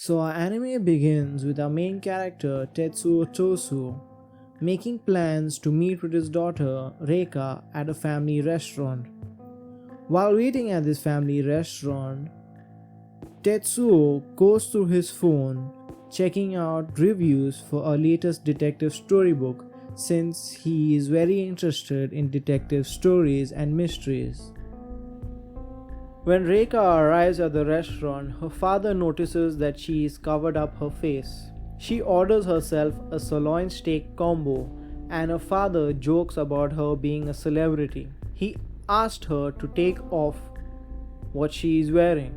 So our anime begins with our main character Tetsuo Tosu making plans to meet with his daughter Reika at a family restaurant. While waiting at this family restaurant, Tetsuo goes through his phone checking out reviews for a latest detective storybook since he is very interested in detective stories and mysteries. When Reika arrives at the restaurant, her father notices that she is covered up her face. She orders herself a sirloin steak combo, and her father jokes about her being a celebrity. He asked her to take off what she is wearing.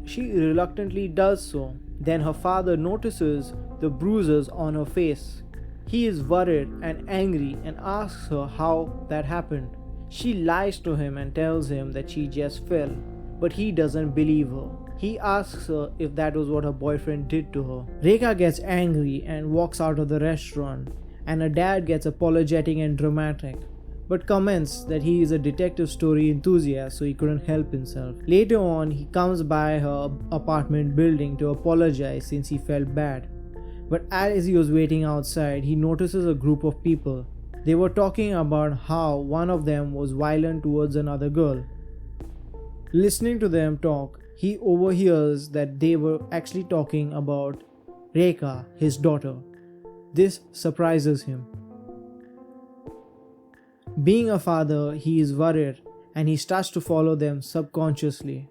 She reluctantly does so. Then her father notices the bruises on her face. He is worried and angry and asks her how that happened. She lies to him and tells him that she just fell, but he doesn't believe her. He asks her if that was what her boyfriend did to her. Reika gets angry and walks out of the restaurant, and her dad gets apologetic and dramatic, but comments that he is a detective story enthusiast so he couldn't help himself. Later on, he comes by her apartment building to apologize since he felt bad. But as he was waiting outside, he notices a group of people. They were talking about how one of them was violent towards another girl. Listening to them talk, he overhears that they were actually talking about Reika, his daughter. This surprises him. Being a father, he is worried and he starts to follow them subconsciously.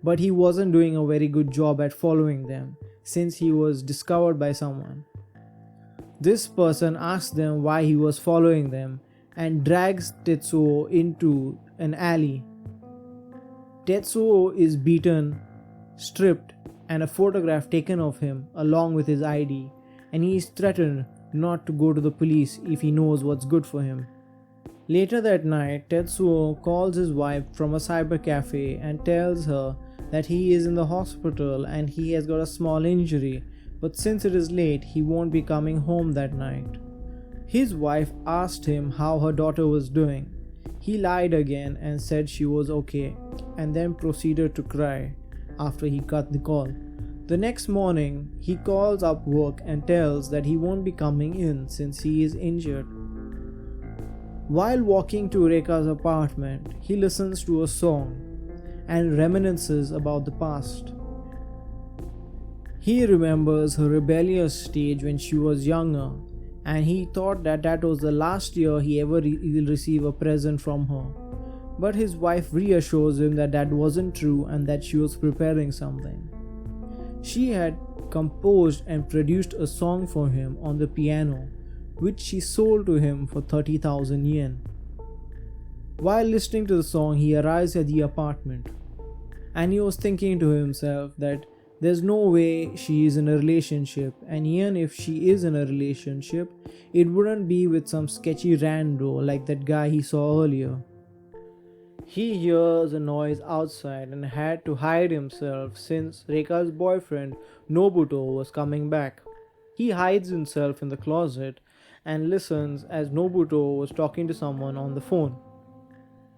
But he wasn't doing a very good job at following them since he was discovered by someone. This person asks them why he was following them and drags Tetsuo into an alley. Tetsuo is beaten, stripped, and a photograph taken of him along with his ID, and he is threatened not to go to the police if he knows what's good for him. Later that night, Tetsuo calls his wife from a cyber cafe and tells her that he is in the hospital and he has got a small injury, but since it is late, he won't be coming home that night. His wife asked him how her daughter was doing. He lied again and said she was okay, and then proceeded to cry after he cut the call. The next morning, he calls up work and tells that he won't be coming in since he is injured. While walking to Reika's apartment, he listens to a song and reminisces about the past. He remembers her rebellious stage when she was younger, and he thought that that was the last year he ever will receive a present from her. But his wife reassures him that that wasn't true and that she was preparing something. She had composed and produced a song for him on the piano, which she sold to him for 30,000 yen. While listening to the song, he arrives at the apartment, and he was thinking to himself that there's no way she is in a relationship, and even if she is in a relationship, it wouldn't be with some sketchy rando like that guy he saw earlier. He hears a noise outside and had to hide himself since Reika's boyfriend Nobuto was coming back. He hides himself in the closet and listens as Nobuto was talking to someone on the phone.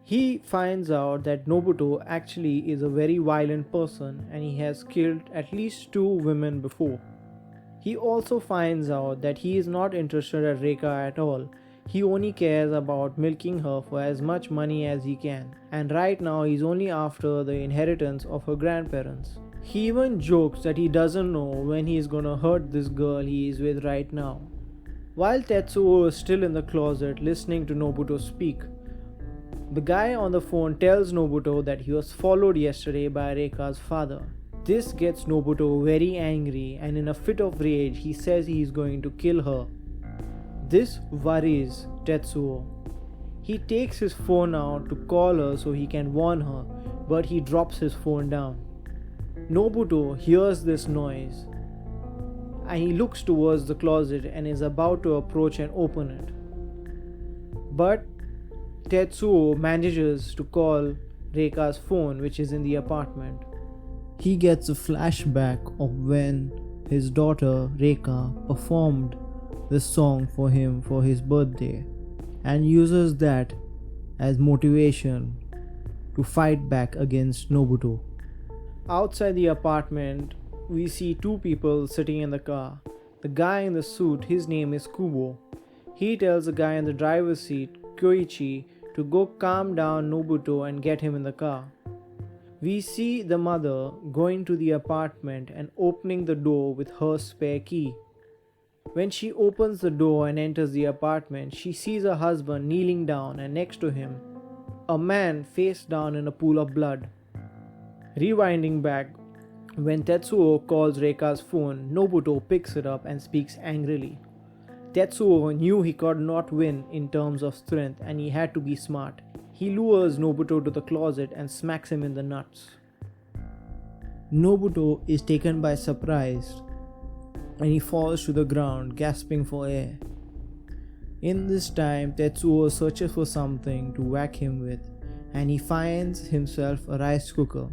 He finds out that Nobuto actually is a very violent person and he has killed at least 2 women before. He also finds out that he is not interested in Reika at all. He only cares about milking her for as much money as he can, and right now he's only after the inheritance of her grandparents. He even jokes that he doesn't know when he is gonna hurt this girl he is with right now. While Tetsuo is still in the closet listening to Nobuto speak, the guy on the phone tells Nobuto that he was followed yesterday by Reika's father. This gets Nobuto very angry, and in a fit of rage he says he is going to kill her. This worries Tetsuo. He takes his phone out to call her so he can warn her, but he drops his phone down. Nobuto hears this noise and he looks towards the closet and is about to approach and open it. But Tetsuo manages to call Reika's phone, which is in the apartment. He gets a flashback of when his daughter Reika performed this song for him for his birthday and uses that as motivation to fight back against Nobuto. Outside the apartment, we see two people sitting in the car. The guy in the suit, his name is Kubo. He tells the guy in the driver's seat, Kyoichi, to go calm down Nobuto and get him in the car. We see the mother going to the apartment and opening the door with her spare key. When she opens the door and enters the apartment, she sees her husband kneeling down and next to him, a man face down in a pool of blood. Rewinding back, when Tetsuo calls Reika's phone, Nobuto picks it up and speaks angrily. Tetsuo knew he could not win in terms of strength and he had to be smart. He lures Nobuto to the closet and smacks him in the nuts. Nobuto is taken by surprise and he falls to the ground, gasping for air. In this time, Tetsuo searches for something to whack him with and he finds himself a rice cooker.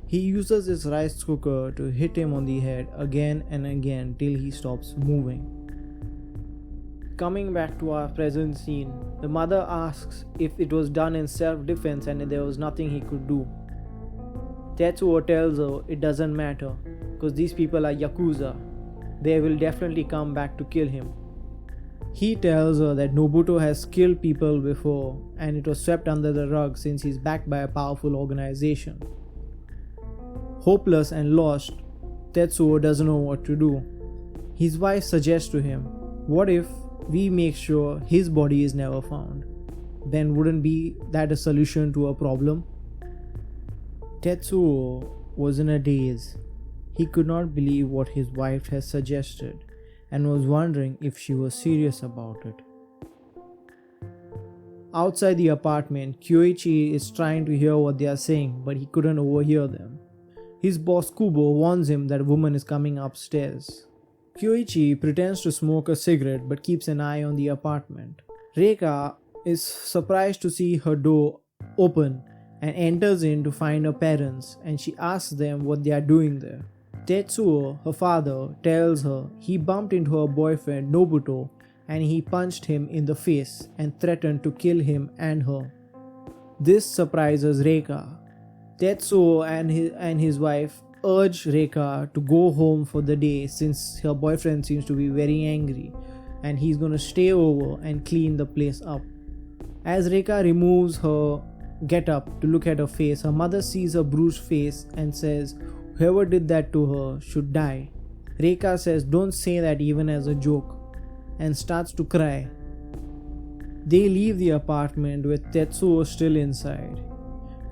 He uses his rice cooker to hit him on the head again and again till he stops moving. Coming back to our present scene, the mother asks if it was done in self-defense and there was nothing he could do. Tetsuo tells her it doesn't matter because these people are Yakuza. They will definitely come back to kill him. He tells her that Nobuto has killed people before and it was swept under the rug since he's backed by a powerful organization. Hopeless and lost, Tetsuo doesn't know what to do. His wife suggests to him, what if we make sure his body is never found? Then wouldn't be that a solution to a problem? Tetsuo was in a daze. He could not believe what his wife had suggested and was wondering if she was serious about it. Outside the apartment, Kyoichi is trying to hear what they are saying, but he couldn't overhear them. His boss Kubo warns him that a woman is coming upstairs. Kyoichi pretends to smoke a cigarette but keeps an eye on the apartment. Reika is surprised to see her door open and enters in to find her parents and she asks them what they are doing there. Tetsuo, her father, tells her he bumped into her boyfriend Nobuto and he punched him in the face and threatened to kill him and her. This surprises Reika. Tetsuo and his wife urge Reika to go home for the day since her boyfriend seems to be very angry and he's gonna stay over and clean the place up. As Reika removes her get-up to look at her face, her mother sees her bruised face and says whoever did that to her should die. Reika says don't say that even as a joke and starts to cry. They leave the apartment with Tetsuo still inside.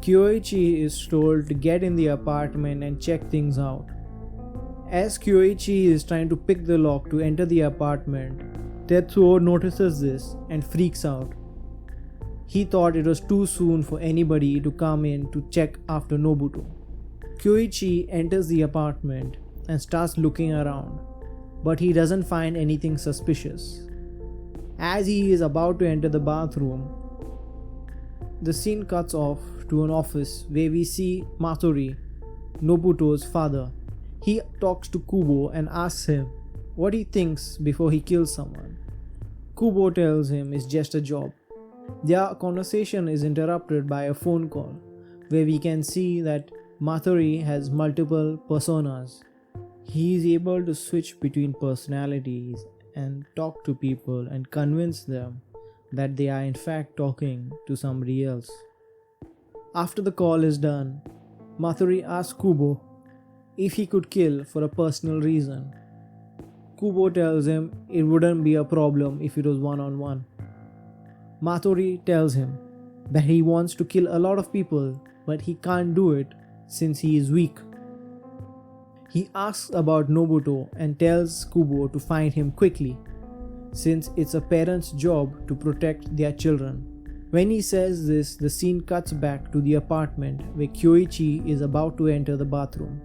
Kyoichi is told to get in the apartment and check things out. As Kyoichi is trying to pick the lock to enter the apartment, Tetsuo notices this and freaks out. He thought it was too soon for anybody to come in to check after Nobuto. Kyoichi enters the apartment and starts looking around, but he doesn't find anything suspicious. As he is about to enter the bathroom, the scene cuts off to an office where we see Matori, Nobuto's father. He talks to Kubo and asks him what he thinks before he kills someone. Kubo tells him it's just a job. Their conversation is interrupted by a phone call where we can see that Matori has multiple personas. He is able to switch between personalities and talk to people and convince them that they are in fact talking to somebody else. After the call is done, Matori asks Kubo if he could kill for a personal reason. Kubo tells him it wouldn't be a problem if it was one-on-one. Matori tells him that he wants to kill a lot of people, but he can't do it since he is weak. He asks about Nobuto and tells Kubo to find him quickly, since it's a parent's job to protect their children. When he says this, the scene cuts back to the apartment where Kyoichi is about to enter the bathroom.